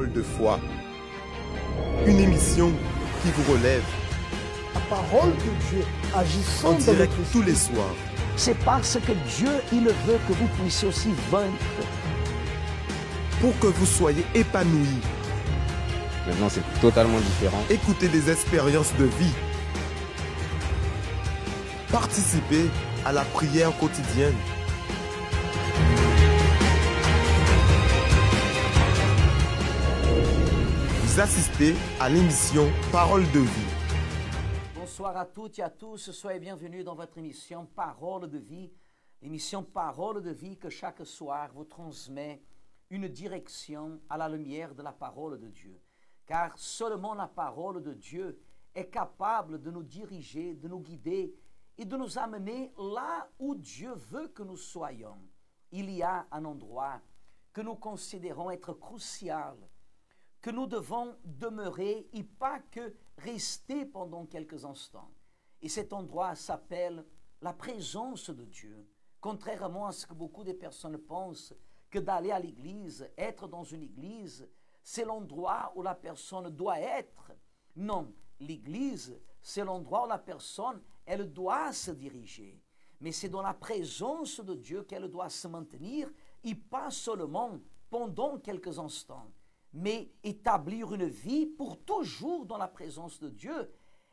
Parole de foi. Une émission qui vous relève La parole de Dieu agissant en dans direct notre tous les esprit. soirs. C'est parce que Dieu, il veut que vous puissiez aussi vaincre. Pour que vous soyez épanouis, Maintenant, c'est totalement différent. écoutez des expériences de vie. Participez à la prière quotidienne. Vous assistez à l'émission Parole de vie. Bonsoir à toutes et à tous, soyez bienvenus dans votre émission Parole de vie. L'émission Parole de vie que chaque soir vous transmet une direction à la lumière de la parole de Dieu. Car seulement la parole de Dieu est capable de nous diriger, de nous guider et de nous amener là où Dieu veut que nous soyons. Il y a un endroit que nous considérons être crucial, que nous devons demeurer et pas que rester pendant quelques instants. Et cet endroit s'appelle la présence de Dieu. Contrairement à ce que beaucoup de personnes pensent, que d'aller à l'église, être dans une église, c'est l'endroit où la personne doit être. Non, l'église, c'est l'endroit où la personne, elle doit se diriger. Mais c'est dans la présence de Dieu qu'elle doit se maintenir, et pas seulement pendant quelques instants, mais établir une vie pour toujours dans la présence de Dieu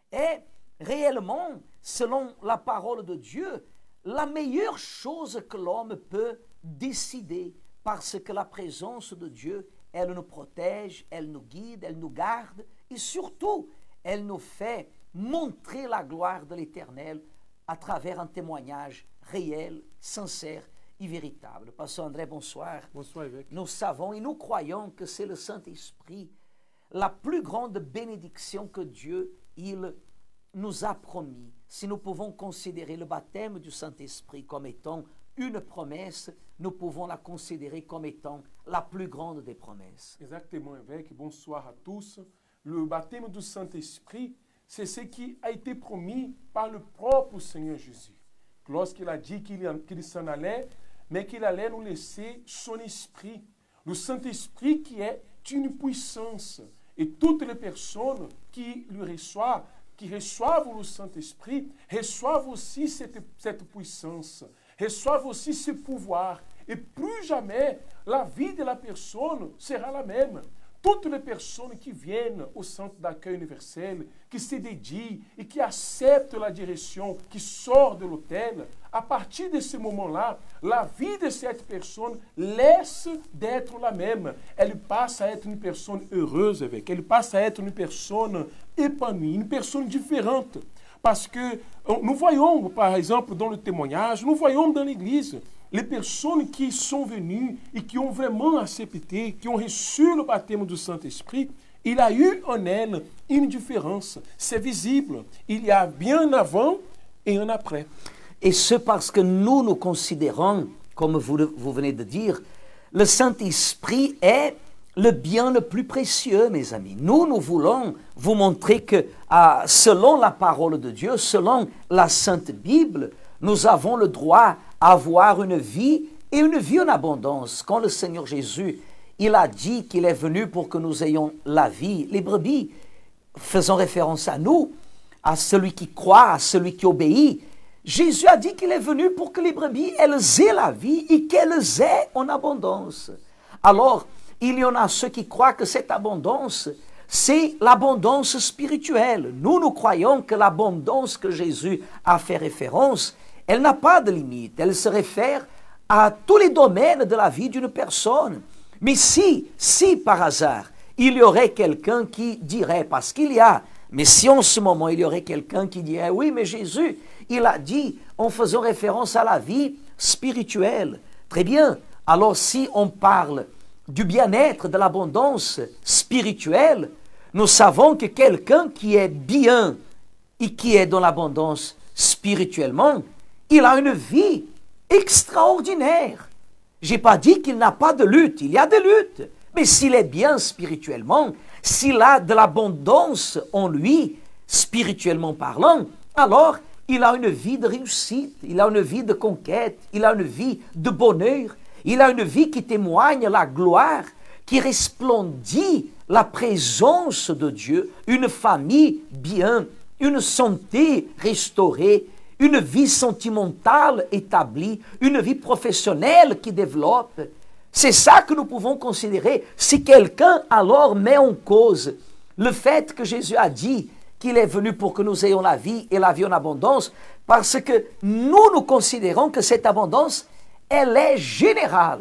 est réellement, selon la parole de Dieu, la meilleure chose que l'homme peut décider, parce que la présence de Dieu, elle nous protège, elle nous guide, elle nous garde, et surtout, elle nous fait montrer la gloire de l'Éternel à travers un témoignage réel, sincère et véritable. Pasteur André, bonsoir. Bonsoir, évêque. Nous savons et nous croyons que c'est le Saint-Esprit, la plus grande bénédiction que Dieu, il nous a promis. Si nous pouvons considérer le baptême du Saint-Esprit comme étant une promesse, nous pouvons la considérer comme étant la plus grande des promesses. Exactement, évêque. Bonsoir à tous. Le baptême du Saint-Esprit, c'est ce qui a été promis par le propre Seigneur Jésus. Lorsqu'il a dit qu'il s'en allait, mais qu'il allait nous laisser son esprit. Le Saint-Esprit qui est une puissance. Et toutes les personnes qui lui reçoivent, qui reçoivent le Saint-Esprit, reçoivent aussi cette puissance, reçoivent aussi ce pouvoir. Et plus jamais la vie de la personne sera la même. Toutes les personnes qui viennent au centre d'accueil universel, qui se dédient et qui acceptent la direction qui sort de l'hôtel, à partir de ce moment-là, la vie de cette personne laisse d'être la même. Elle passe à être une personne heureuse avec, elle passe à être une personne épanouie, une personne différente. Parce que nous voyons, par exemple, dans le témoignage, nous voyons dans l'église, les personnes qui sont venues et qui ont vraiment accepté, qui ont reçu le baptême du Saint-Esprit, il a eu en elles une différence. C'est visible. Il y a bien avant et un après. Et ce parce que nous considérons, comme vous venez de dire, le Saint-Esprit est le bien le plus précieux, mes amis. Nous voulons vous montrer que, selon la parole de Dieu, selon la Sainte Bible, nous avons le droit à avoir une vie et une vie en abondance. Quand le Seigneur Jésus, il a dit qu'il est venu pour que nous ayons la vie, les brebis, faisant référence à nous, à celui qui croit, à celui qui obéit, Jésus a dit qu'il est venu pour que les brebis, elles aient la vie et qu'elles aient en abondance. Alors, il y en a ceux qui croient que cette abondance, c'est l'abondance spirituelle. Nous croyons que l'abondance que Jésus a fait référence, elle n'a pas de limite. Elle se réfère à tous les domaines de la vie d'une personne. Mais si par hasard, il y aurait quelqu'un qui dirait, parce qu'il y a, mais si en ce moment il y aurait quelqu'un qui dirait, oui, mais Jésus, il a dit en faisant référence à la vie spirituelle. Très bien. Alors si on parle du bien-être, de l'abondance spirituelle, nous savons que quelqu'un qui est bien et qui est dans l'abondance spirituellement, il a une vie extraordinaire. Je n'ai pas dit qu'il n'a pas de lutte, il y a des luttes. Mais s'il est bien spirituellement, s'il a de l'abondance en lui, spirituellement parlant, alors il a une vie de réussite, il a une vie de conquête, il a une vie de bonheur, il a une vie qui témoigne la gloire, qui resplendit la présence de Dieu, une famille bien, une santé restaurée, une vie sentimentale établie, une vie professionnelle qui développe. C'est ça que nous pouvons considérer si quelqu'un alors met en cause le fait que Jésus a dit qu'il est venu pour que nous ayons la vie et la vie en abondance, parce que nous considérons que cette abondance, elle est générale.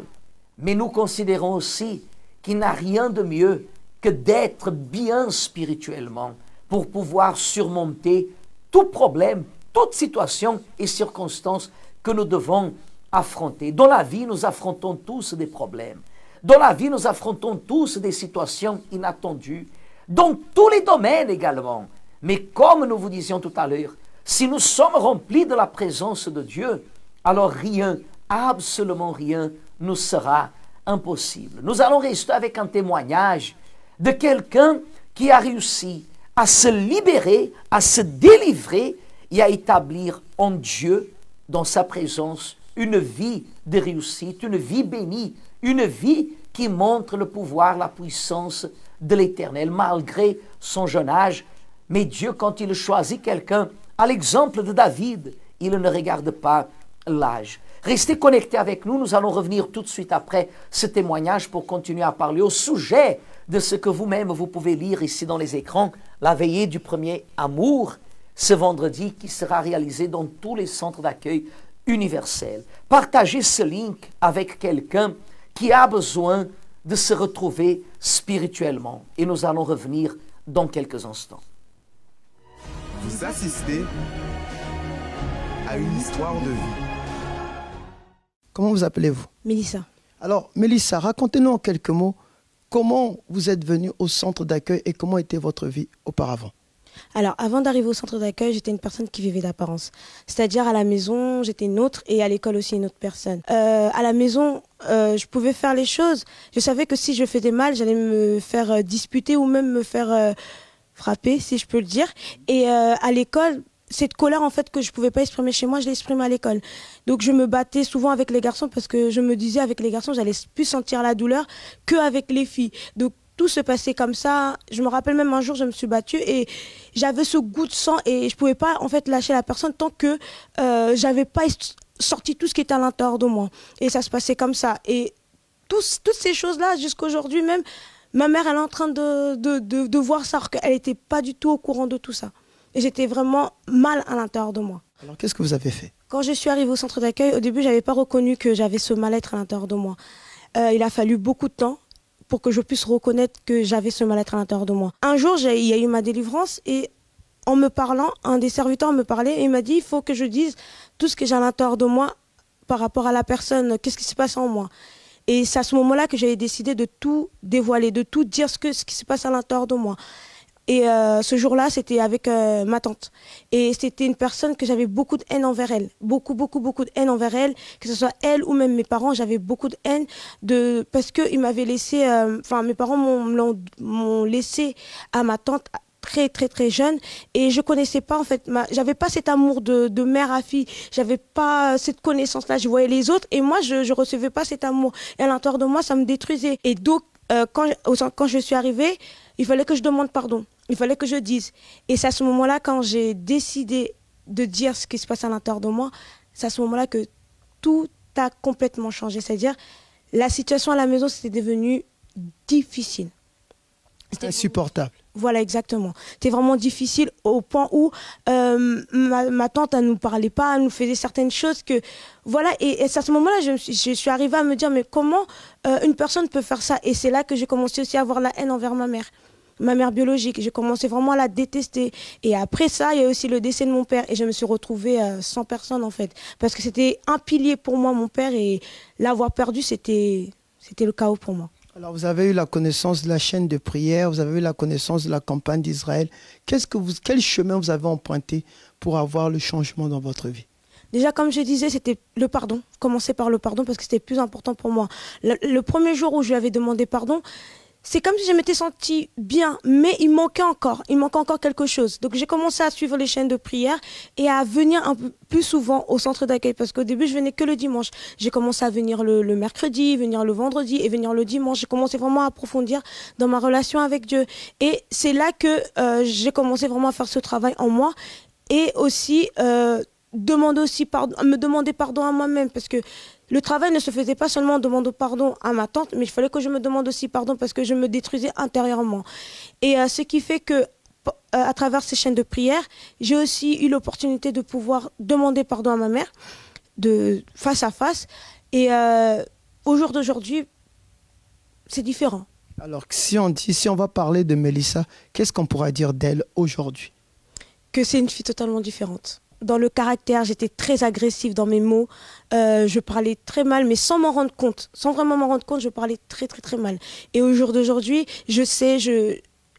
Mais nous considérons aussi qu'il n'a rien de mieux que d'être bien spirituellement pour pouvoir surmonter tout problème, toute situation et circonstance que nous devons affronter. Dans la vie, nous affrontons tous des problèmes. Dans la vie, nous affrontons tous des situations inattendues. Dans tous les domaines également. Mais comme nous vous disions tout à l'heure, si nous sommes remplis de la présence de Dieu, alors rien, absolument rien, nous sera impossible. Nous allons rester avec un témoignage de quelqu'un qui a réussi à se libérer, à se délivrer et à établir en Dieu, dans sa présence, une vie de réussite, une vie bénie, une vie qui montre le pouvoir, la puissance de l'Éternel, malgré son jeune âge. Mais Dieu, quand il choisit quelqu'un, à l'exemple de David, il ne regarde pas l'âge. Restez connectés avec nous, nous allons revenir tout de suite après ce témoignage pour continuer à parler au sujet de ce que vous-même vous pouvez lire ici dans les écrans, la veillée du premier amour, ce vendredi qui sera réalisé dans tous les centres d'accueil universels. Partagez ce link avec quelqu'un qui a besoin de se retrouver spirituellement. Et nous allons revenir dans quelques instants. Vous assistez à une histoire de vie. Comment vous appelez-vous? Mélissa. Alors, Mélissa, racontez-nous en quelques mots comment vous êtes venue au centre d'accueil et comment était votre vie auparavant. Alors, avant d'arriver au centre d'accueil, j'étais une personne qui vivait d'apparence. C'est-à-dire, à la maison, j'étais une autre et à l'école aussi une autre personne. À la maison, je pouvais faire les choses. Je savais que si je faisais mal, j'allais me faire disputer ou même me faire frapper, si je peux le dire. Et à l'école, cette colère en fait que je pouvais pas exprimer chez moi, je l'exprimais à l'école. Donc je me battais souvent avec les garçons parce que je me disais avec les garçons, j'allais plus sentir la douleur qu'avec les filles. Donc tout se passait comme ça. Je me rappelle même un jour, je me suis battue et j'avais ce goût de sang et je pouvais pas en fait lâcher la personne tant que j'avais pas sorti tout ce qui était à l'intérieur de moi. Et ça se passait comme ça. Et toutes ces choses-là, jusqu'à aujourd'hui même, ma mère, elle est en train de voir ça, alors qu'elle n'était pas du tout au courant de tout ça. Et j'étais vraiment mal à l'intérieur de moi. Alors, qu'est-ce que vous avez fait? Quand je suis arrivée au centre d'accueil, au début, je n'avais pas reconnu que j'avais ce mal-être à l'intérieur de moi. Il a fallu beaucoup de temps pour que je puisse reconnaître que j'avais ce mal-être à l'intérieur de moi. Un jour, il y a eu ma délivrance et en me parlant, un des serviteurs me parlait et il m'a dit « il faut que je dise tout ce que j'ai à l'intérieur de moi par rapport à la personne, qu'est-ce qui se passe en moi ». Et c'est à ce moment-là que j'avais décidé de tout dévoiler, de tout dire ce qui se passe à l'intérieur de moi. Et ce jour-là, c'était avec ma tante. Et c'était une personne que j'avais beaucoup de haine envers elle. Beaucoup de haine envers elle. Que ce soit elle ou même mes parents, j'avais beaucoup de haine parce qu'ils m'avaient laissé... mes parents m'ont laissé à ma tante très jeune. Et je connaissais pas, en fait, j'avais pas cet amour de mère à fille. J'avais pas cette connaissance-là. Je voyais les autres et moi, je recevais pas cet amour. Et à l'intérieur de moi, ça me détruisait. Et donc, quand je suis arrivée, il fallait que je demande pardon. Il fallait que je dise. Et c'est à ce moment-là, quand j'ai décidé de dire ce qui se passe à l'intérieur de moi, c'est à ce moment-là que tout a complètement changé. C'est-à-dire, la situation à la maison, c'était devenu difficile. C'était insupportable. Voilà, exactement. C'était vraiment difficile au point où ma tante, elle ne nous parlait pas, elle nous faisait certaines choses que... Voilà, et c'est à ce moment-là, je suis arrivée à me dire, mais comment une personne peut faire ça? Et c'est là que j'ai commencé aussi à avoir la haine envers ma mère biologique. J'ai commencé vraiment à la détester. Et après ça, il y a aussi le décès de mon père. Et je me suis retrouvée sans personne, en fait. Parce que c'était un pilier pour moi, mon père. Et l'avoir perdu, c'était le chaos pour moi. Alors, vous avez eu la connaissance de la chaîne de prière, vous avez eu la connaissance de la campagne d'Israël. Quel chemin vous avez emprunté pour avoir le changement dans votre vie? Déjà, comme je disais, c'était le pardon. Commencer par le pardon parce que c'était plus important pour moi. Le premier jour où je lui avais demandé pardon, c'est comme si je m'étais sentie bien, mais il manquait encore quelque chose. Donc j'ai commencé à suivre les chaînes de prière et à venir un peu plus souvent au centre d'accueil, parce qu'au début je venais que le dimanche. J'ai commencé à venir le mercredi, venir le vendredi et venir le dimanche. J'ai commencé vraiment à approfondir dans ma relation avec Dieu. Et c'est là que j'ai commencé vraiment à faire ce travail en moi et aussi me demander pardon à moi-même, parce que le travail ne se faisait pas seulement en demandant pardon à ma tante, mais il fallait que je me demande aussi pardon parce que je me détruisais intérieurement. Et ce qui fait que, à travers ces chaînes de prière, j'ai aussi eu l'opportunité de pouvoir demander pardon à ma mère, face à face. Et au jour d'aujourd'hui, c'est différent. Alors, si on va parler de Mélissa, qu'est-ce qu'on pourra dire d'elle aujourd'hui? Que c'est une fille totalement différente. Dans le caractère, j'étais très agressive dans mes mots. Je parlais très mal, mais sans m'en rendre compte. Sans vraiment m'en rendre compte, je parlais très, très, très mal. Et au jour d'aujourd'hui,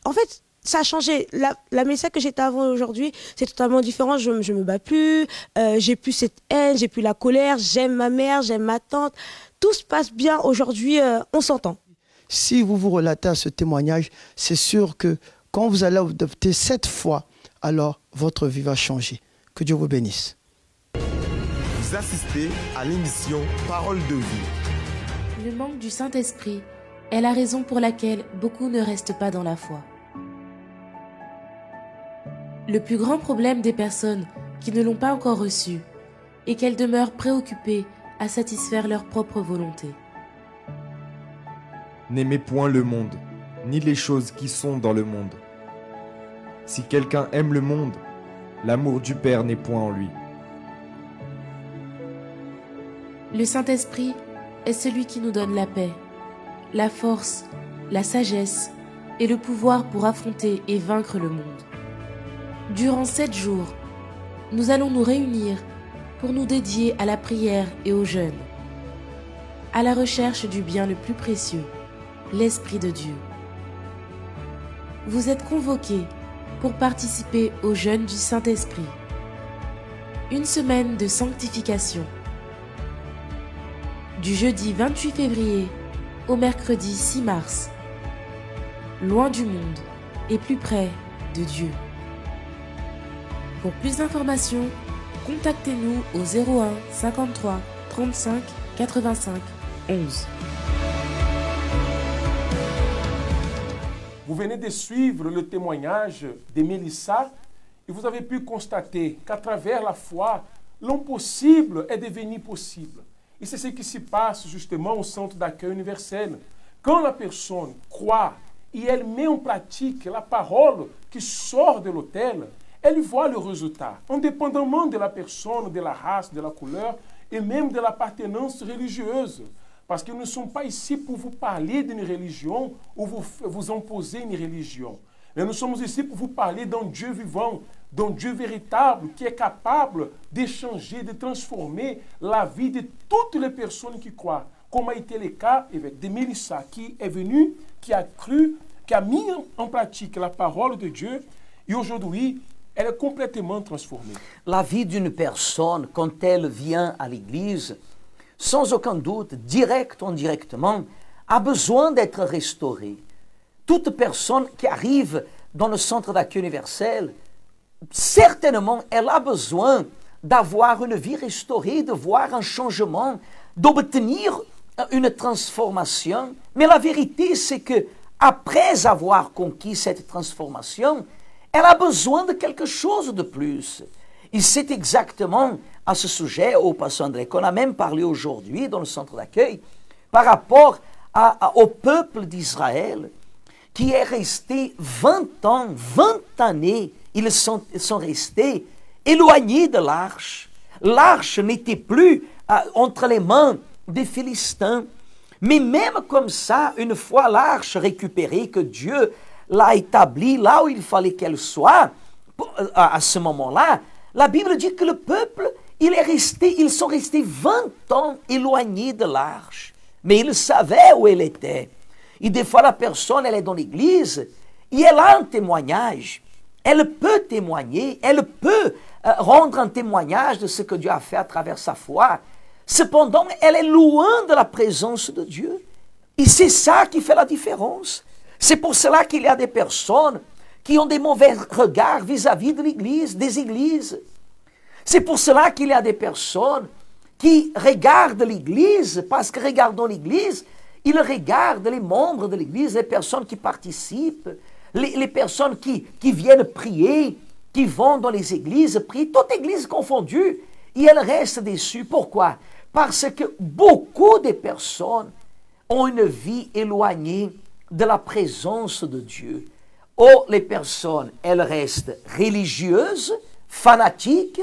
en fait, ça a changé. La Mélissa que j'étais avant aujourd'hui, c'est totalement différent. Je me bats plus. J'ai plus cette haine, j'ai plus la colère. J'aime ma mère, j'aime ma tante. Tout se passe bien aujourd'hui. On s'entend. Si vous vous relatez à ce témoignage, c'est sûr que quand vous allez adopter cette foi, alors votre vie va changer. Que Dieu vous bénisse. Vous assistez à l'émission Parole de vie. Le manque du Saint-Esprit est la raison pour laquelle beaucoup ne restent pas dans la foi. Le plus grand problème des personnes qui ne l'ont pas encore reçu est qu'elles demeurent préoccupées à satisfaire leur propre volonté. N'aimez point le monde, ni les choses qui sont dans le monde. Si quelqu'un aime le monde, l'amour du Père n'est point en lui. Le Saint-Esprit est celui qui nous donne la paix, la force, la sagesse et le pouvoir pour affronter et vaincre le monde. Durant 7 jours, nous allons nous réunir pour nous dédier à la prière et au jeûne, à la recherche du bien le plus précieux, l'Esprit de Dieu. Vous êtes convoqués pour participer au jeûne du Saint-Esprit. Une semaine de sanctification. Du jeudi 28 février au mercredi 6 mars. Loin du monde et plus près de Dieu. Pour plus d'informations, contactez-nous au 01 53 35 85 11. Vous venez de suivre le témoignage de Mélissa et vous avez pu constater qu'à travers la foi, l'impossible est devenu possible. Et c'est ce qui se passe justement au centre d'accueil universel. Quand la personne croit et elle met en pratique la parole qui sort de l'autel, elle voit le résultat, indépendamment de la personne, de la race, de la couleur et même de l'appartenance religieuse. Parce que nous ne sommes pas ici pour vous parler d'une religion ou vous imposer une religion. Mais nous sommes ici pour vous parler d'un Dieu vivant, d'un Dieu véritable qui est capable d'échanger, de transformer la vie de toutes les personnes qui croient. Comme a été le cas avec de Mélissa qui est venue, qui a cru, qui a mis en pratique la parole de Dieu et aujourd'hui, elle est complètement transformée. La vie d'une personne, quand elle vient à l'église, sans aucun doute, direct ou indirectement, a besoin d'être restaurée. Toute personne qui arrive dans le centre d'accueil universel, certainement, elle a besoin d'avoir une vie restaurée, de voir un changement, d'obtenir une transformation. Mais la vérité, c'est que après avoir conquis cette transformation, elle a besoin de quelque chose de plus. Et c'est exactement à ce sujet, au pasteur André, qu'on a même parlé aujourd'hui dans le centre d'accueil, par rapport au peuple d'Israël, qui est resté 20 ans, 20 années, ils sont restés éloignés de l'arche. L'arche n'était plus entre les mains des Philistins. Mais même comme ça, une fois l'arche récupérée, que Dieu l'a établie là où il fallait qu'elle soit, à ce moment-là, la Bible dit que le peuple, ils sont restés 20 ans éloignés de l'arche. Mais ils savaient où elle était. Et des fois, la personne, elle est dans l'église et elle a un témoignage. Elle peut témoigner, elle peut rendre un témoignage de ce que Dieu a fait à travers sa foi. Cependant, elle est loin de la présence de Dieu. Et c'est ça qui fait la différence. C'est pour cela qu'il y a des personnes qui ont des mauvais regards vis-à-vis de l'Église, des églises. C'est pour cela qu'il y a des personnes qui regardent l'Église, parce que regardant l'Église, ils regardent les membres de l'Église, les personnes qui participent, les personnes qui viennent prier, qui vont dans les églises prier, toute église confondue, et elles restent déçues. Pourquoi? Parce que beaucoup de personnes ont une vie éloignée de la présence de Dieu. Oh, les personnes, elles restent religieuses, fanatiques,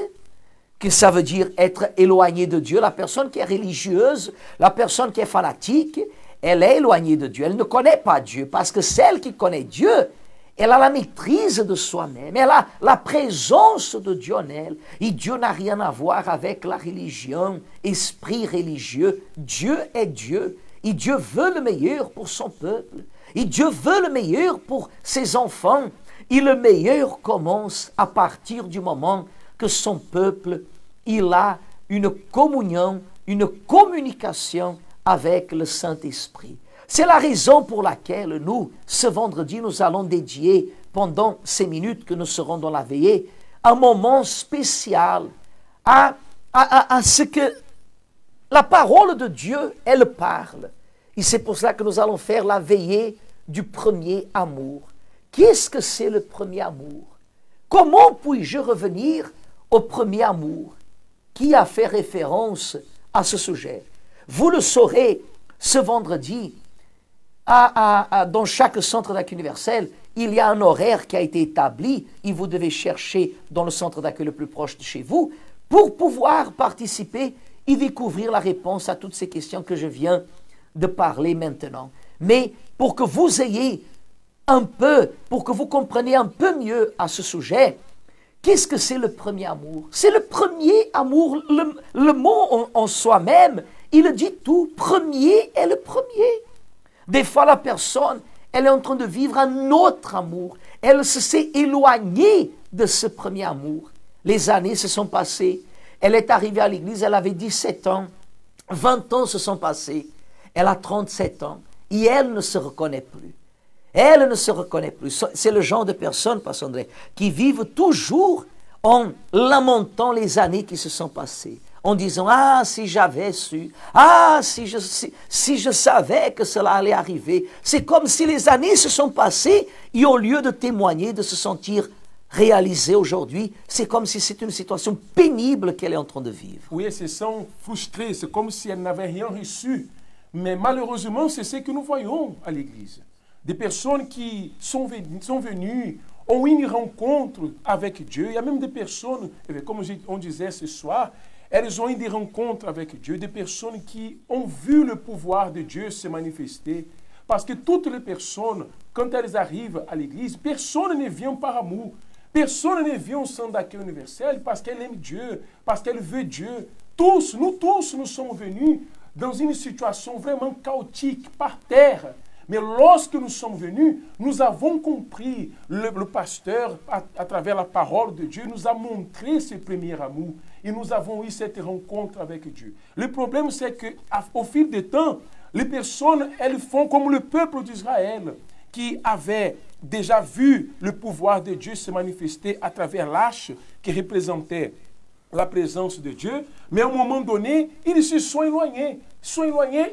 que ça veut dire être éloigné de Dieu. La personne qui est religieuse, la personne qui est fanatique, elle est éloignée de Dieu. Elle ne connaît pas Dieu, parce que celle qui connaît Dieu, elle a la maîtrise de soi-même, elle a la présence de Dieu en elle. Et Dieu n'a rien à voir avec la religion, esprit religieux. Dieu est Dieu, et Dieu veut le meilleur pour son peuple. Et Dieu veut le meilleur pour ses enfants. Et le meilleur commence à partir du moment que son peuple, il a une communion, une communication avec le Saint-Esprit. C'est la raison pour laquelle nous, ce vendredi, nous allons dédier, pendant ces minutes que nous serons dans la veillée, un moment spécial à ce que la parole de Dieu, elle parle. Et c'est pour cela que nous allons faire la veillée du premier amour. Qu'est-ce que c'est le premier amour? Comment puis-je revenir au premier amour? Qui a fait référence à ce sujet? Vous le saurez ce vendredi. Dans chaque centre d'accueil universel, il y a un horaire qui a été établi et vous devez chercher dans le centre d'accueil le plus proche de chez vous pour pouvoir participer et découvrir la réponse à toutes ces questions que je viens de parler maintenant. Mais pour que vous ayez un peu, pour que vous compreniez un peu mieux à ce sujet, qu'est-ce que c'est le premier amour? C'est le premier amour. Le mot en soi-même, il dit tout. Premier est le premier. Des fois, la personne, elle est en train de vivre un autre amour. Elle s'est éloignée de ce premier amour. Les années se sont passées. Elle est arrivée à l'église, elle avait 17 ans. 20 ans se sont passés. Elle a 37 ans. Et elle ne se reconnaît plus. Elle ne se reconnaît plus. C'est le genre de personnes, Pasteur André, qui vivent toujours en lamentant les années qui se sont passées. En disant, ah, si j'avais su, ah, si je savais que cela allait arriver. C'est comme si les années se sont passées et au lieu de témoigner, de se sentir réalisée aujourd'hui, c'est comme si c'était une situation pénible qu'elle est en train de vivre. Oui, elles se sentent frustrées, c'est comme si elles n'avaient rien reçu. Mais malheureusement, c'est ce que nous voyons à l'église. Des personnes qui sont venues, ont eu une rencontre avec Dieu. Il y a même des personnes, comme on disait ce soir, elles ont eu des rencontres avec Dieu, des personnes qui ont vu le pouvoir de Dieu se manifester. Parce que toutes les personnes, quand elles arrivent à l'église, personne ne vient par amour. Personne ne vient au centre d'accueil universel parce qu'elle aime Dieu, parce qu'elle veut Dieu. Tous, nous sommes venus dans une situation vraiment chaotique, par terre. Mais lorsque nous sommes venus, nous avons compris, le pasteur, à travers la parole de Dieu, nous a montré ce premier amour. Et nous avons eu cette rencontre avec Dieu. Le problème, c'est qu'au fil du temps, les personnes, elles font comme le peuple d'Israël, qui avait déjà vu le pouvoir de Dieu se manifester à travers l'arche qui représentait la présence de Dieu. Mais à un moment donné, ils se sont éloignés.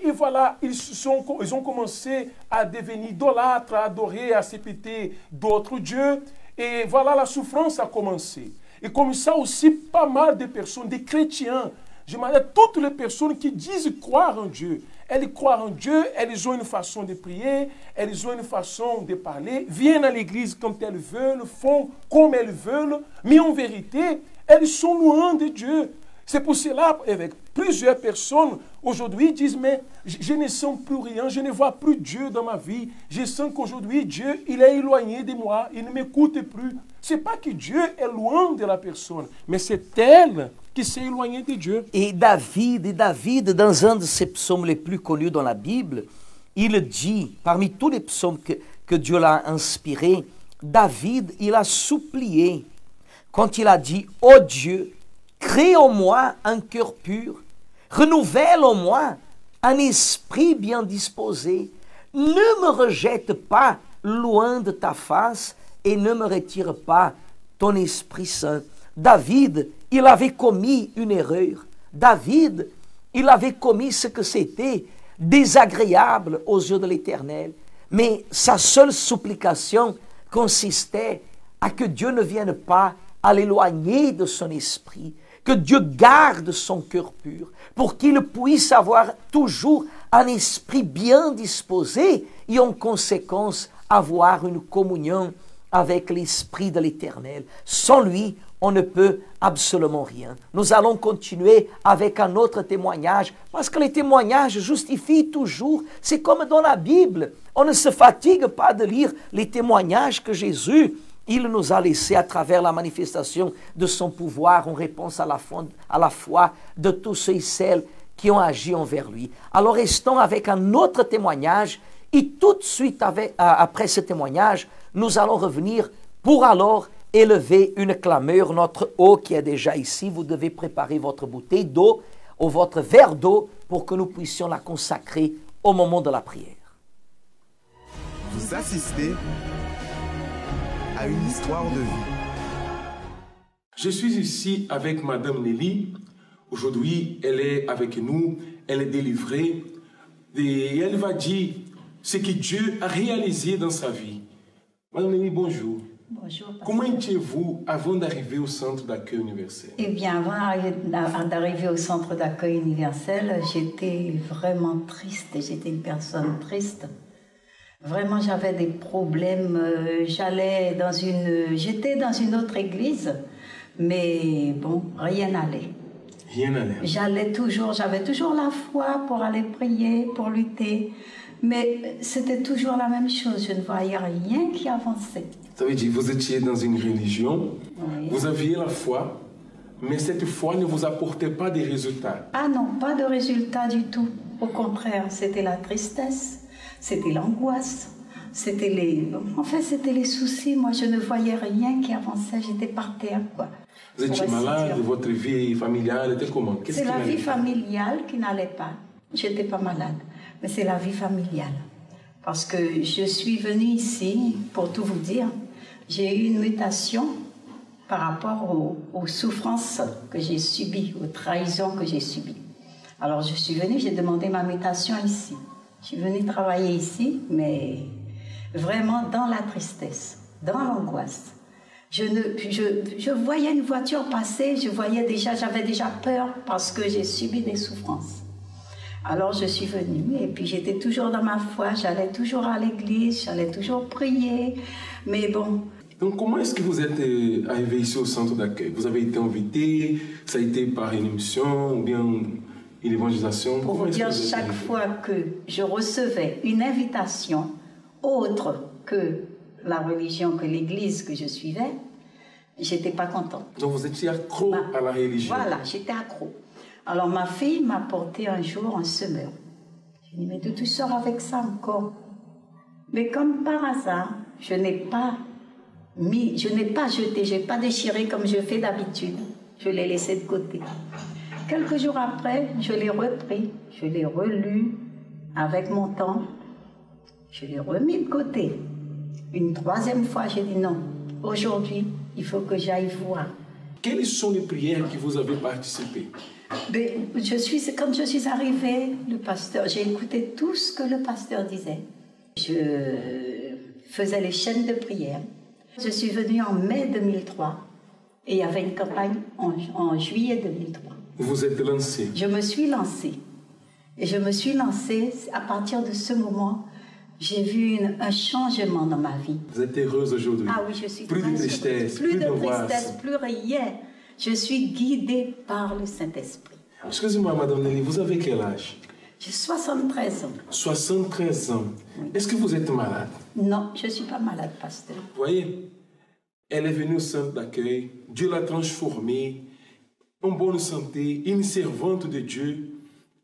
Et voilà, ils ont commencé à devenir idolâtres, à adorer, à répéter d'autres dieux. Et voilà, la souffrance a commencé. Et comme ça aussi, pas mal de personnes, des chrétiens, je m'en toutes les personnes qui disent croire en Dieu. Elles croient en Dieu, elles ont une façon de prier, elles ont une façon de parler, viennent à l'église quand elles veulent, font comme elles veulent, mais en vérité, elles sont loin de Dieu. C'est pour cela, avec plusieurs personnes, aujourd'hui, disent, mais je ne sens plus rien, je ne vois plus Dieu dans ma vie. Je sens qu'aujourd'hui, Dieu, il est éloigné de moi, il ne m'écoute plus. Ce n'est pas que Dieu est loin de la personne, mais c'est elle qui s'est éloignée de Dieu. Et David, dans un de ses psaumes les plus connus dans la Bible, il dit, parmi tous les psaumes que Dieu l'a inspirés, David, il a supplié, quand il a dit, « Ô Dieu, crée en moi un cœur pur, renouvelle en moi un esprit bien disposé, ne me rejette pas loin de ta face et ne me retire pas ton Esprit Saint. David, il avait commis une erreur. David, il avait commis ce que c'était désagréable aux yeux de l'Éternel. Mais sa seule supplication consistait à que Dieu ne vienne pas à l'éloigner de son esprit, que Dieu garde son cœur pur, pour qu'il puisse avoir toujours un esprit bien disposé et en conséquence avoir une communion avec l'Esprit de l'Éternel. Sans lui, on ne peut absolument rien. Nous allons continuer avec un autre témoignage, parce que les témoignages justifient toujours. C'est comme dans la Bible. On ne se fatigue pas de lire les témoignages que Jésus, il nous a laissés à travers la manifestation de son pouvoir en réponse à la foi de tous ceux et celles qui ont agi envers lui. Alors restons avec un autre témoignage, et tout de suite après ce témoignage, nous allons revenir pour alors élever une clameur. Notre eau qui est déjà ici, vous devez préparer votre bouteille d'eau ou votre verre d'eau pour que nous puissions la consacrer au moment de la prière. Vous assistez à une histoire de vie. Je suis ici avec Madame Nelly. Aujourd'hui, elle est avec nous, elle est délivrée et elle va dire ce que Dieu a réalisé dans sa vie. Madame Nelly, bonjour. Bonjour. Comment étiez-vous avant d'arriver au centre d'accueil universel? Eh bien, avant d'arriver au centre d'accueil universel, j'étais vraiment triste. J'étais une personne triste. Vraiment, j'avais des problèmes. J'étais dans une autre église, mais bon, rien n'allait. Rien n'allait. J'avais toujours la foi pour aller prier, pour lutter. Mais c'était toujours la même chose. Je ne voyais rien qui avançait. Ça veut dire que vous étiez dans une religion, oui. Vous aviez la foi, mais cette foi ne vous apportait pas des résultats. Ah non, pas de résultats du tout. Au contraire, c'était la tristesse, c'était l'angoisse, c'était les soucis. Moi, je ne voyais rien qui avançait, j'étais par terre, quoi. Vous étiez malade, votre vie familiale était comment? C'est la vie familiale qui n'allait pas. Je n'étais pas malade, mais c'est la vie familiale. Parce que je suis venue ici, pour tout vous dire, j'ai eu une mutation par rapport aux souffrances que j'ai subies, aux trahisons que j'ai subies. Alors je suis venue, j'ai demandé ma mutation ici. Je suis venue travailler ici, mais vraiment dans la tristesse, dans l'angoisse. Je voyais une voiture passer, j'avais déjà peur parce que j'ai subi des souffrances. Alors je suis venue et puis j'étais toujours dans ma foi, j'allais toujours à l'église, j'allais toujours prier, mais bon. Donc comment est-ce que vous êtes arrivé ici au centre d'accueil? Vous avez été invité, ça a été par une émission ou bien une évangélisation? Pour vous dire, chaque fois que je recevais une invitation autre que la religion, que l'église que je suivais, j'étais pas contente. Donc vous étiez accro à la religion? Voilà, j'étais accro. Alors ma fille m'a porté un jour un semeur. J'ai dit, mais d'où tu sors avec ça encore? Mais comme par hasard, je n'ai pas jeté, je n'ai pas déchiré comme je fais d'habitude. Je l'ai laissé de côté. Quelques jours après, je l'ai repris, je l'ai relu avec mon temps. Je l'ai remis de côté. Une troisième fois, j'ai dit non, aujourd'hui, il faut que j'aille voir. Quelles sont les prières que vous avez participé? Quand je suis arrivée, le pasteur, j'ai écouté tout ce que le pasteur disait. Je faisais les chaînes de prière. Je suis venue en mai 2003 et il y avait une campagne en juillet 2003. Vous êtes lancée? Je me suis lancée. Et je me suis lancée, à partir de ce moment, j'ai vu un changement dans ma vie. Vous êtes heureuse aujourd'hui? Ah oui, je suis plus de tristesse, plus de tristesse, plus rien. Je suis guidée par le Saint-Esprit. Excusez-moi, Madame Nelly, vous avez quel âge? J'ai 73 ans. 73 ans. Oui. Est-ce que vous êtes malade? Non, je ne suis pas malade, pasteur. Vous voyez, elle est venue au centre d'accueil, Dieu l'a transformée en bonne santé, une servante de Dieu.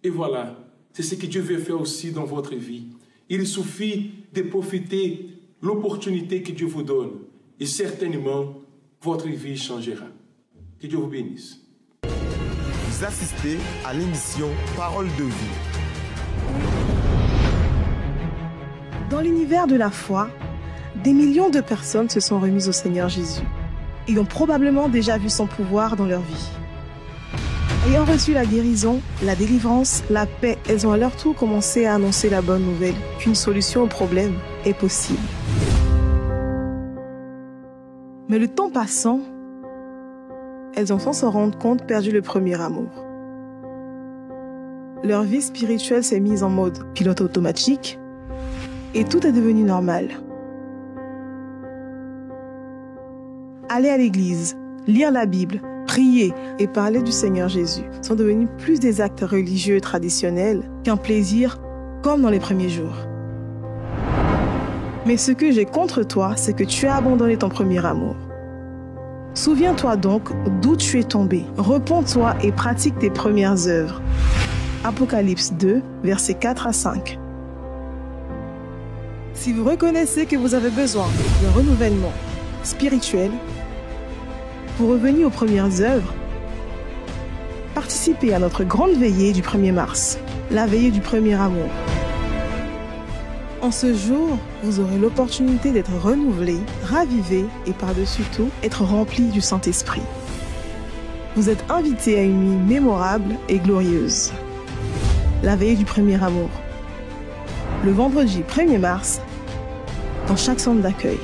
Et voilà, c'est ce que Dieu veut faire aussi dans votre vie. Il suffit de profiter de l'opportunité que Dieu vous donne. Et certainement, votre vie changera. Que Dieu vous bénisse. Vous assistez à l'émission Parole de vie. Dans l'univers de la foi, Des millions de personnes se sont remises au Seigneur Jésus et ont probablement déjà vu son pouvoir dans leur vie. Ayant reçu la guérison, la délivrance, la paix, elles ont à leur tour commencé à annoncer la bonne nouvelle qu'une solution au problème est possible. Mais le temps passant, elles ont sans s'en rendre compte perdu le premier amour. Leur vie spirituelle s'est mise en mode pilote automatique et tout est devenu normal. Aller à l'église, lire la Bible, prier et parler du Seigneur Jésus sont devenus plus des actes religieux et traditionnels qu'un plaisir comme dans les premiers jours. Mais ce que j'ai contre toi, c'est que tu as abandonné ton premier amour. Souviens-toi donc d'où tu es tombé. Repens-toi et pratique tes premières œuvres. Apocalypse 2, versets 4 à 5. Si vous reconnaissez que vous avez besoin d'un renouvellement spirituel, pour revenir aux premières œuvres, participez à notre grande veillée du 1er mars, la veillée du premier amour. En ce jour, vous aurez l'opportunité d'être renouvelé, ravivé et par-dessus tout, être rempli du Saint-Esprit. Vous êtes invité à une nuit mémorable et glorieuse. La veillée du premier amour. Le vendredi 1er mars, dans chaque centre d'accueil.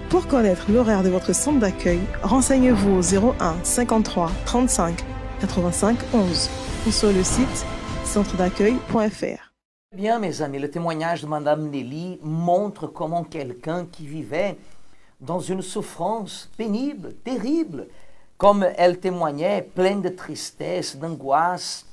Pour connaître l'horaire de votre centre d'accueil, renseignez-vous au 01 53 35 85 11 ou sur le site centredaccueil.fr. Bien, mes amis, le témoignage de Madame Nelly montre comment quelqu'un qui vivait dans une souffrance pénible, terrible, comme elle témoignait, pleine de tristesse, d'angoisse,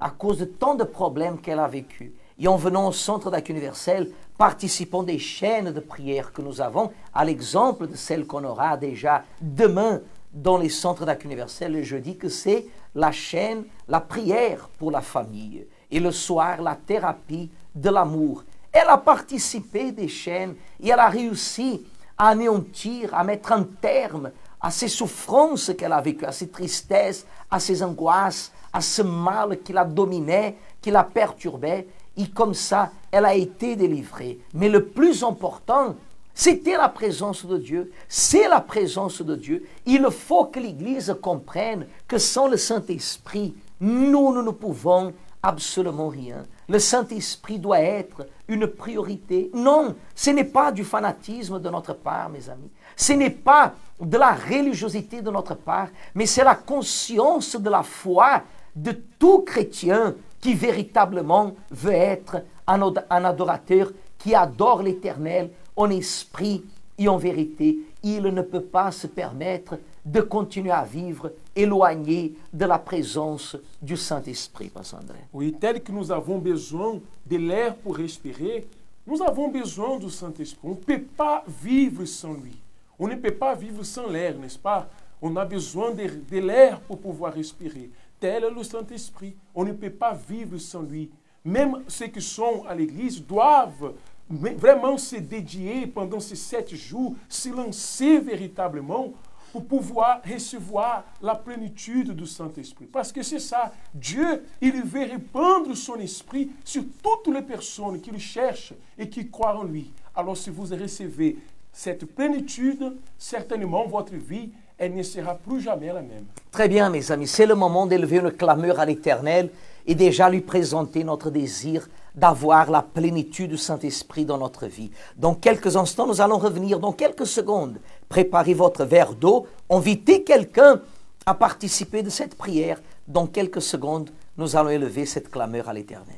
à cause de tant de problèmes qu'elle a vécus. Et en venant au centre d'accueil universel, participant des chaînes de prière que nous avons, à l'exemple de celle qu'on aura déjà demain dans les centres d'accueil universel, je dis que c'est la chaîne, la prière pour la famille. Et le soir, la thérapie de l'amour. Elle a participé des chaînes et elle a réussi à anéantir, à mettre un terme à ces souffrances qu'elle a vécues, à ces tristesses, à ces angoisses, à ce mal qui la dominait, qui la perturbait. Et comme ça, elle a été délivrée. Mais le plus important, c'était la présence de Dieu. C'est la présence de Dieu. Il faut que l'Église comprenne que sans le Saint-Esprit, nous ne pouvons absolument rien. Le Saint-Esprit doit être une priorité. Non, ce n'est pas du fanatisme de notre part, mes amis. Ce n'est pas de la religiosité de notre part, mais c'est la conscience de la foi de tout chrétien qui véritablement veut être un adorateur qui adore l'Éternel en esprit et en vérité. Il ne peut pas se permettre de continuer à vivre éloigné de la présence du Saint-Esprit, Pasteur André. Oui, tel que nous avons besoin de l'air pour respirer, nous avons besoin du Saint-Esprit. On ne peut pas vivre sans lui. On ne peut pas vivre sans l'air, n'est-ce pas? On a besoin de l'air pour pouvoir respirer. Tel est le Saint-Esprit. On ne peut pas vivre sans lui. Même ceux qui sont à l'église doivent vraiment se dédier pendant ces 7 jours, se lancer véritablement pour pouvoir recevoir la plénitude du Saint-Esprit. Parce que c'est ça, Dieu, il veut répandre son esprit sur toutes les personnes qui le cherchent et qui croient en lui. Alors si vous recevez cette plénitude, certainement votre vie, elle ne sera plus jamais la même. Très bien, mes amis, c'est le moment d'élever une clameur à l'Éternel et déjà lui présenter notre désir d'avoir la plénitude du Saint-Esprit dans notre vie. Dans quelques instants, nous allons revenir dans quelques secondes. Préparez votre verre d'eau, invitez quelqu'un à participer de cette prière. Dans quelques secondes, nous allons élever cette clameur à l'Éternel.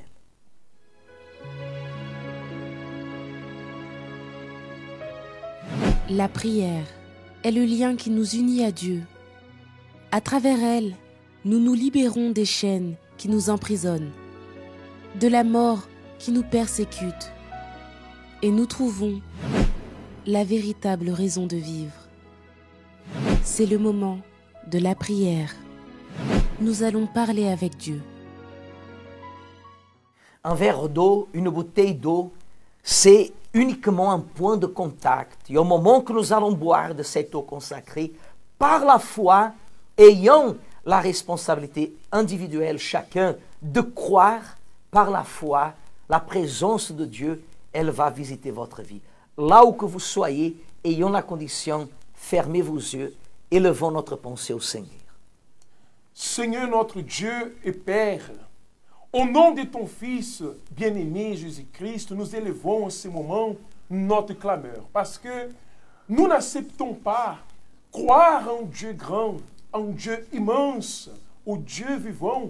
La prière est le lien qui nous unit à Dieu. À travers elle, nous nous libérons des chaînes qui nous emprisonnent, de la mort qui nous persécute, et nous trouvons la véritable raison de vivre. C'est le moment de la prière. Nous allons parler avec Dieu. Un verre d'eau, une bouteille d'eau, c'est uniquement un point de contact. Et au moment que nous allons boire de cette eau consacrée, par la foi, ayant la responsabilité individuelle chacun de croire par la foi la présence de Dieu, elle va visiter votre vie. là où que vous soyez, ayons la condition, fermez vos yeux, élevons notre pensée au Seigneur. Seigneur notre Dieu et Père, au nom de ton Fils bien-aimé Jésus-Christ, nous élevons en ce moment notre clameur. Parce que nous n'acceptons pas croire en Dieu grand, en Dieu immense, au Dieu vivant,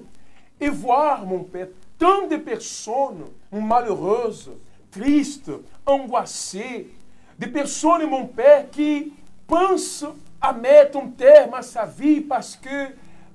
et voir, mon Père, tant de personnes malheureuses, tristes, angoissées, des personnes, mon Père, qui pensent à mettre un terme à sa vie parce que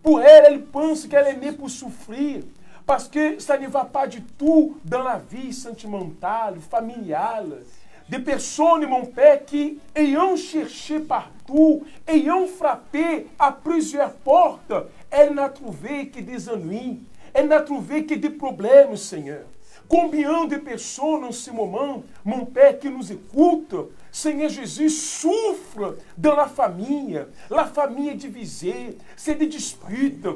pour elle pense qu'elle est née pour souffrir, parce que ça ne va pas du tout dans la vie sentimentale, familiale. Des personnes, mon Père, qui ayant cherché partout, ayant frappé à plusieurs portes, elle n'a trouvé que des ennuis, elle n'a trouvé que des problèmes, Seigneur. Combien de personnes en ce moment, mon Père, qui nous écoute, Seigneur Jésus, souffre dans la famille. La famille est divisée, c'est des disputes,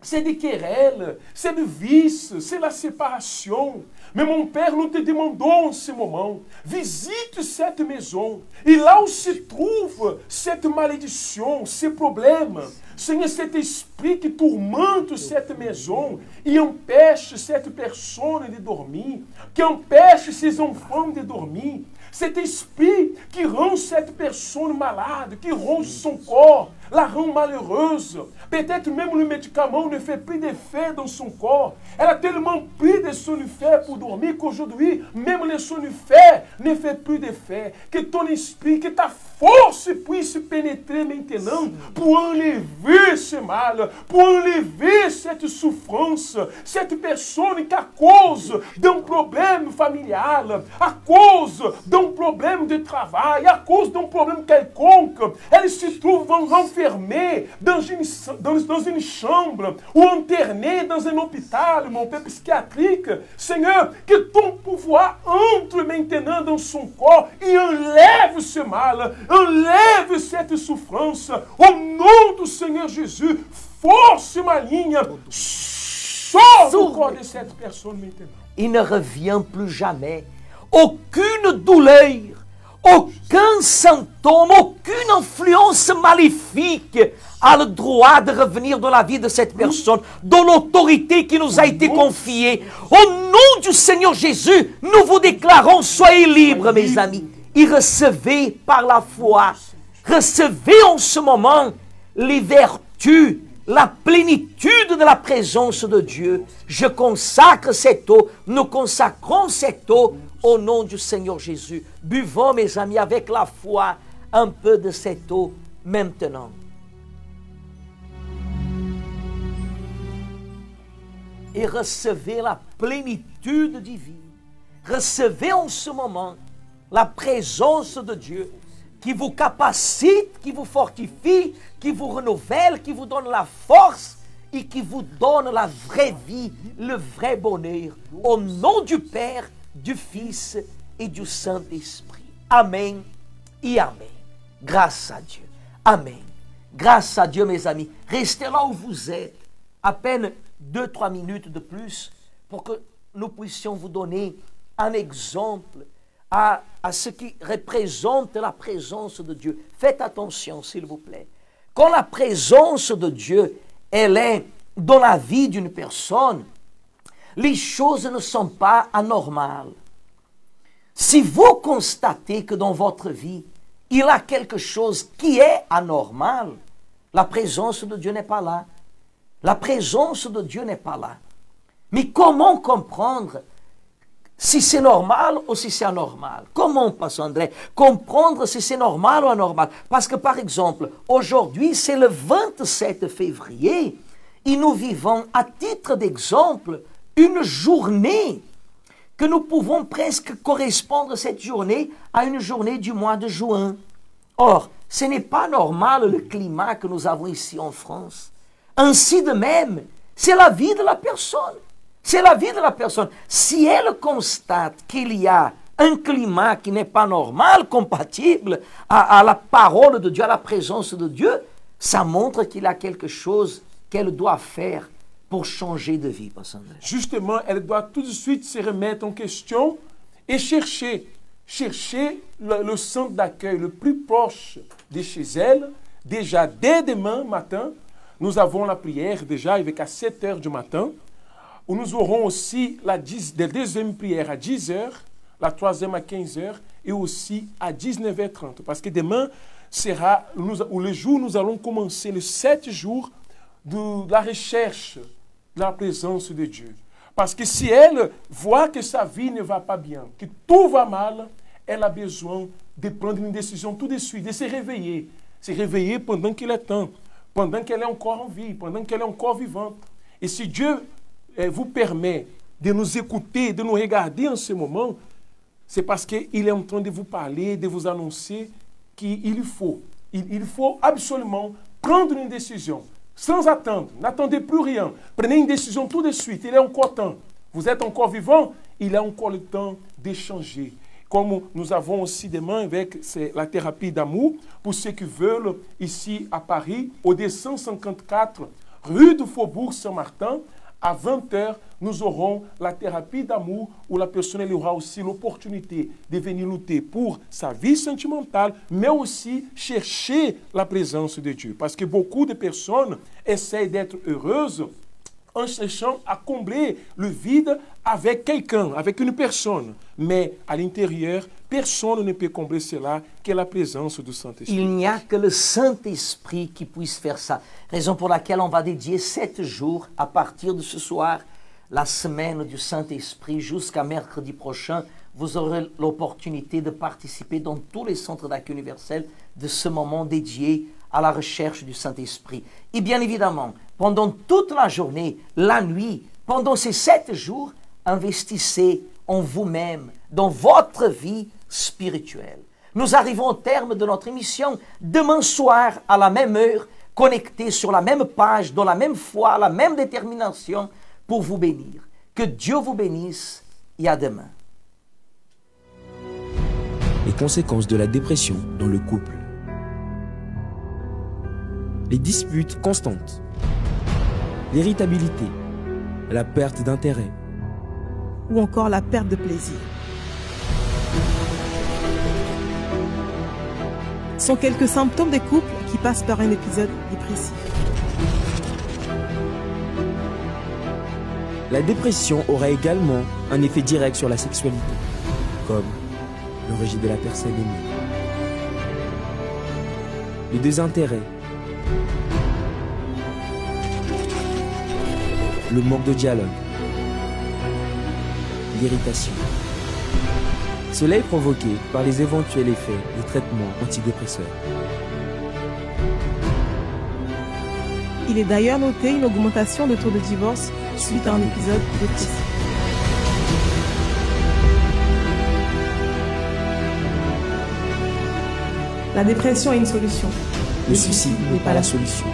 c'est des querelles, c'est des vices, c'est la séparation. Mais mon Père, nous te demandons en ce moment, visite cette maison. Et là où se trouve cette malédiction, ces problèmes, Seigneur, cet esprit qui tourmente cette maison et empêche cette personne de dormir, qui empêche ses enfants de dormir, cet esprit qui rend cette personne malade, qui ronge son corps, la rend malheureuse. Peut-être même le médicament ne fait plus d'effet dans son corps. Elle a tellement pris des sonifères pour dormir qu'aujourd'hui, même les sonifères ne font plus d'effet. Que ton esprit, que ta force puisse pénétrer maintenant pour enlever ce mal, pour enlever cette souffrance, cette personne qui, à cause d'un problème familial, à cause d'un problème de travail, à cause d'un problème quelconque, elle se trouve enfermée dans une chambre ou internée dans un hôpital, mon Père psychiatrique. Seigneur, que ton pouvoir entre maintenant dans son corps et enlève ce mal, enlève cette souffrance. Au nom du Seigneur Jésus, force maligna, sors du corps de cette personne maintenant. Il ne revient plus jamais. Aucune douleur, aucun symptôme, aucune influence maléfique a le droit de revenir dans la vie de cette personne, dans l'autorité qui nous a été confiée. Au nom du Seigneur Jésus, nous vous déclarons, soyez libres, mes amis, et recevez par la foi, recevez en ce moment les vertus, la plénitude de la présence de Dieu. Je consacre cette eau, nous consacrons cette eau au nom du Seigneur Jésus. Buvons, mes amis, avec la foi, un peu de cette eau maintenant. Et recevez la plénitude divine. Recevez en ce moment la présence de Dieu qui vous capacite, qui vous fortifie, qui vous renouvelle, qui vous donne la force et qui vous donne la vraie vie, le vrai bonheur. Au nom du Père, du Fils et du Saint-Esprit. Amen et Amen. Grâce à Dieu. Amen. Grâce à Dieu, mes amis. Restez là où vous êtes. À peine 2-3 minutes de plus pour que nous puissions vous donner un exemple à ce qui représente la présence de Dieu. Faites attention, s'il vous plaît. Quand la présence de Dieu, elle est dans la vie d'une personne, les choses ne sont pas anormales. Si vous constatez que dans votre vie, il y a quelque chose qui est anormal, la présence de Dieu n'est pas là. La présence de Dieu n'est pas là. Mais comment comprendre si c'est normal ou si c'est anormal? Comment, Pasteur André, comprendre si c'est normal ou anormal? Parce que, par exemple, aujourd'hui, c'est le 27 février et nous vivons, à titre d'exemple, une journée que nous pouvons presque correspondre cette journée à une journée du mois de juin. Or, ce n'est pas normal le climat que nous avons ici en France. Ainsi de même, c'est la vie de la personne. C'est la vie de la personne. Si elle constate qu'il y a un climat qui n'est pas normal, compatible à la parole de Dieu, à la présence de Dieu, ça montre qu'il y a quelque chose qu'elle doit faire pour changer de vie. Justement, elle doit tout de suite se remettre en question et chercher chercher le centre d'accueil le plus proche de chez elles. Déjà, dès demain matin, nous avons la prière déjà avec à 7 heures du matin, où nous aurons aussi la deuxième prière à 10 heures, la troisième à 15 heures et aussi à 19h30. Parce que demain sera le jour où nous allons commencer les 7 jours de la recherche de la présence de Dieu. Parce que si elle voit que sa vie ne va pas bien, que tout va mal, elle a besoin de prendre une décision tout de suite, de se réveiller pendant qu'il est temps, pendant qu'elle est encore en vie, pendant qu'elle est encore vivante. Et si Dieu vous permet de nous écouter, de nous regarder en ce moment, c'est parce qu'il est en train de vous parler, de vous annoncer qu'il faut absolument prendre une décision. Sans attendre, n'attendez plus rien. Prenez une décision tout de suite, il est encore temps. Vous êtes encore vivant, il est encore le temps d'échanger. Comme nous avons aussi demain avec la thérapie d'amour, pour ceux qui veulent, ici à Paris, au 254 rue du Faubourg Saint-Martin, à 20h, nous aurons la thérapie d'amour où la personne aura aussi l'opportunité de venir lutter pour sa vie sentimentale, mais aussi chercher la présence de Dieu. Parce que beaucoup de personnes essaient d'être heureuses en cherchant à combler le vide avec quelqu'un, avec une personne. Mais à l'intérieur, personne ne peut combler cela que la présence du Saint-Esprit. Il n'y a que le Saint-Esprit qui puisse faire ça. Raison pour laquelle on va dédier 7 jours à partir de ce soir, la semaine du Saint-Esprit, jusqu'à mercredi prochain. Vous aurez l'opportunité de participer dans tous les centres d'accueil universel de ce moment dédié à la recherche du Saint-Esprit. Et bien évidemment, pendant toute la journée, la nuit, pendant ces 7 jours, investissez en vous-même, dans votre vie spirituelle. Nous arrivons au terme de notre émission. Demain soir, à la même heure, connectés sur la même page, dans la même foi, la même détermination, pour vous bénir. Que Dieu vous bénisse et à demain. Les conséquences de la dépression dans le couple. Les disputes constantes, l'irritabilité, la perte d'intérêt ou encore la perte de plaisir sont quelques symptômes des couples qui passent par un épisode dépressif. La dépression aura également un effet direct sur la sexualité, comme le rejet de la personne aimée, le désintérêt, le manque de dialogue, l'irritation. Cela est provoqué par les éventuels effets des traitements antidépresseurs. Il est d'ailleurs noté une augmentation de taux de divorce suite à un épisode dépressif. La dépression est une solution. Le souci n'est pas la solution.